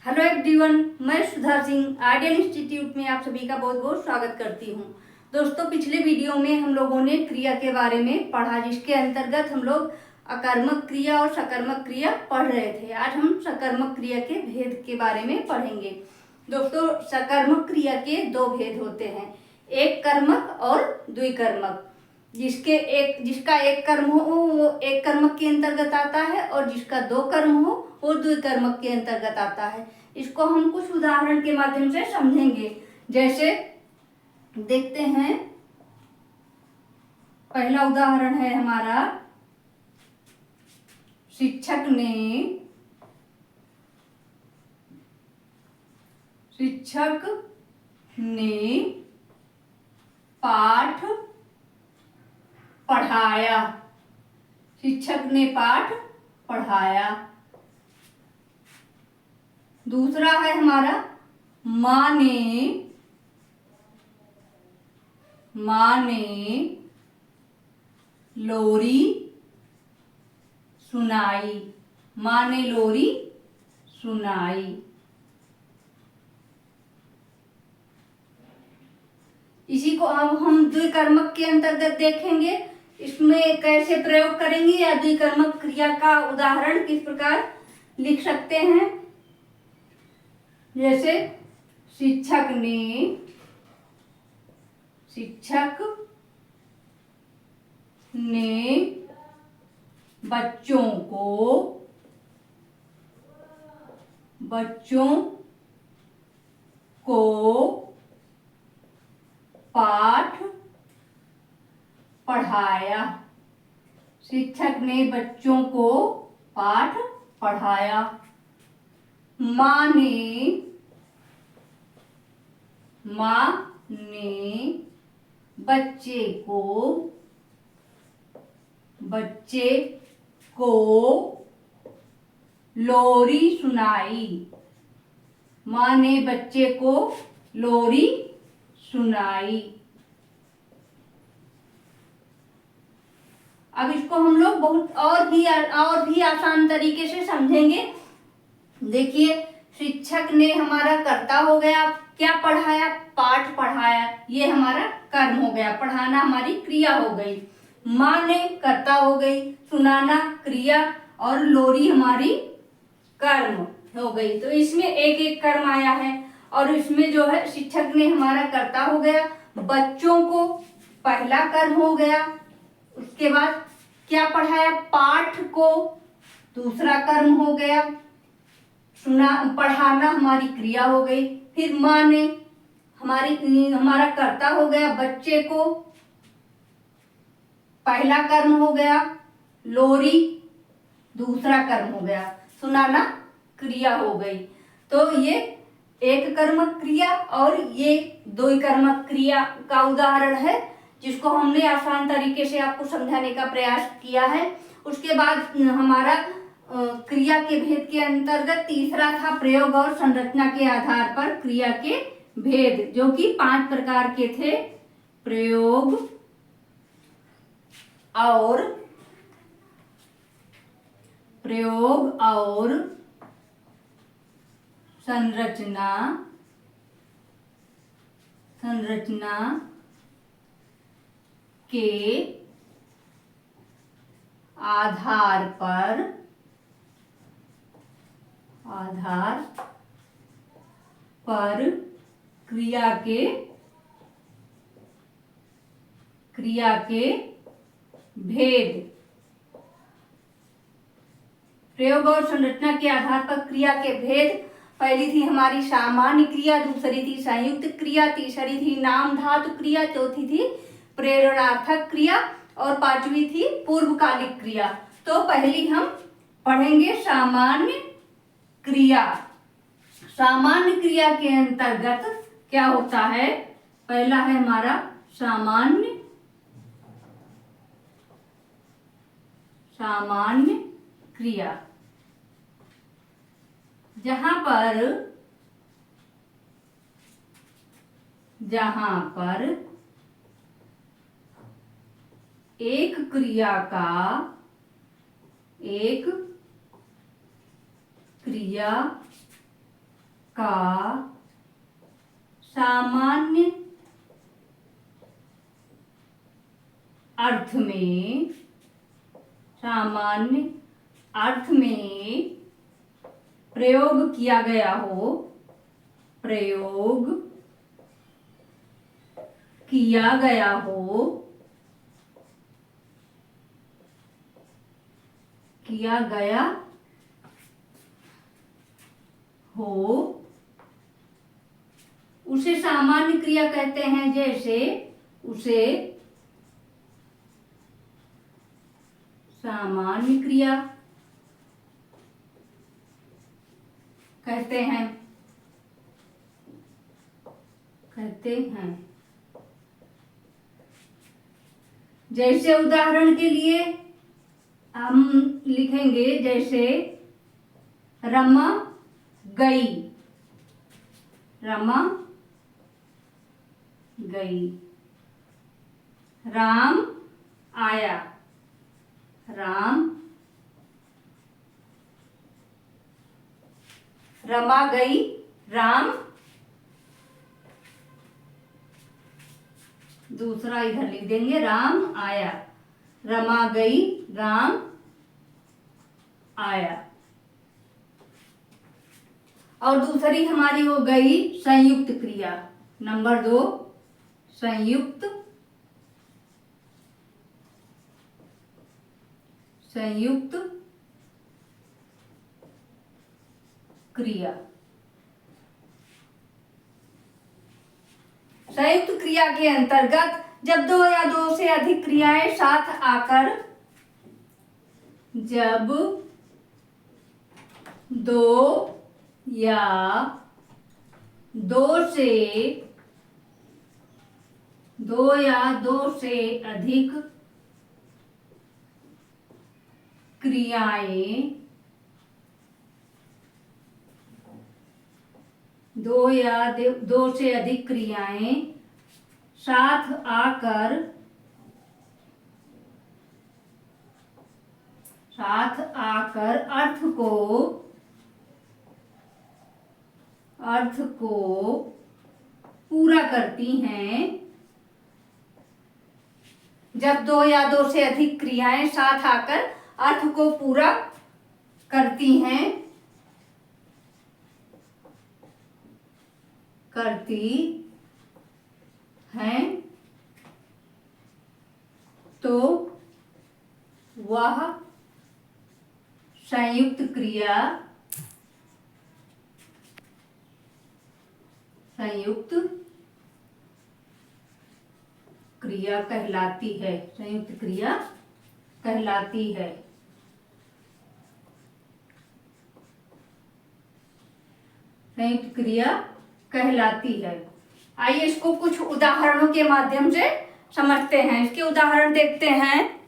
Hello everyone, मैं Sudha Singh ideal institute में आप सभी का बहुत बहुत स्वागत करती हूं। दोस्तों, पिछले वीडियो में हम लोगों ने क्रिया के बारे में पढ़ा, जिसके अंतर्गत हम लोग अकर्मक क्रिया और सकर्मक क्रिया पढ़ रहे थे। आज हम सकर्मक क्रिया के भेद के बारे में पढ़ेंगे। दोस्तों, सकर्मक क्रिया के दो भेद होते हैं, एक कर्मक और द्विकर्मक। जिसका एक कर्म हो वो एक कर्मक के अंतर्गत आता है और जिसका दो कर्म हो वो द्विकर्मक के अंतर्गत आता है। इसको हम कुछ उदाहरण के माध्यम से समझेंगे। जैसे देखते हैं, पहला उदाहरण है हमारा, शिक्षक ने पाठ पढ़ाया। शिक्षक ने पाठ पढ़ाया। दूसरा है हमारा, माँ ने लोरी सुनाई। माँ ने लोरी सुनाई। इसी को अब हम द्विकर्मक के अंतर्गत देखेंगे। इसमें कैसे प्रयोग करेंगे या द्विकर्मक क्रिया का उदाहरण किस प्रकार लिख सकते हैं। जैसे शिक्षक ने बच्चों को पाठ पढ़ाया। शिक्षक ने बच्चों को पाठ पढ़ाया। माँ ने बच्चे को लोरी सुनाई। माँ ने बच्चे को लोरी सुनाई। अब इसको हम लोग बहुत और भी आसान तरीके से समझेंगे। देखिए, शिक्षक ने हमारा कर्ता हो गया, क्या पढ़ाया? पाठ पढ़ाया। ये हमारा कर्म हो गया, पढ़ाना हमारी क्रिया हो गई। माँ ने कर्ता हो गई, सुनाना क्रिया, और लोरी हमारी कर्म हो गई। तो इसमें एक एक कर्म आया है। और इसमें जो है, शिक्षक ने हमारा कर्ता हो गया, बच्चों को पहला कर्म हो गया। उसके बाद क्या पढ़ाया? पाठ को दूसरा कर्म हो गया। पढ़ाना हमारी क्रिया हो गई। फिर माँ ने हमारा कर्ता हो गया, बच्चे को पहला कर्म हो गया। लोरी दूसरा कर्म हो गया। सुनाना क्रिया हो गई। तो ये एक कर्मक क्रिया और ये दो कर्मक क्रिया का उदाहरण है, जिसको हमने आसान तरीके से आपको समझाने का प्रयास किया है। उसके बाद हमारा क्रिया के भेद के अंतर्गत तीसरा था, प्रयोग और संरचना के आधार पर क्रिया के भेद, जो कि 5 प्रकार के थे। प्रयोग और संरचना के आधार पर क्रिया के भेद। प्रयोग और संरचना के आधार पर क्रिया के भेद। पहली थी हमारी सामान्य क्रिया, दूसरी थी संयुक्त क्रिया, तीसरी थी नाम धातु क्रिया, चौथी थी प्रेरणार्थक क्रिया और पांचवी थी पूर्वकालिक क्रिया। तो पहली हम पढ़ेंगे सामान्य क्रिया। सामान्य क्रिया के अंतर्गत क्या होता है? पहला है हमारा सामान्य क्रिया, जहां पर एक क्रिया का सामान्य अर्थ में प्रयोग किया गया हो, उसे सामान्य क्रिया कहते हैं। जैसे उसे सामान्य क्रिया कहते हैं। जैसे उदाहरण के लिए हम लिखेंगे, जैसे रमा गई, राम आया, रमा गई, राम, दूसरा इधर लिख देंगे, राम आया, रमा गई, राम आया। और दूसरी हमारी हो गई संयुक्त क्रिया। नंबर 2, संयुक्त क्रिया। संयुक्त क्रिया के अंतर्गत जब 2 या 2 से अधिक क्रियाएं साथ आकर, जब 2 या 2 से अधिक क्रियाएं, 2 या 2 से अधिक क्रियाएं साथ आकर अर्थ को पूरा करती हैं। जब 2 या 2 से अधिक क्रियाएं साथ आकर अर्थ को पूरा करती हैं, तो वह संयुक्त क्रिया कहलाती है। संयुक्त क्रिया कहलाती है। संयुक्त क्रिया कहलाती है। आइए इसको कुछ उदाहरणों के माध्यम से समझते हैं। इसके उदाहरण देखते हैं।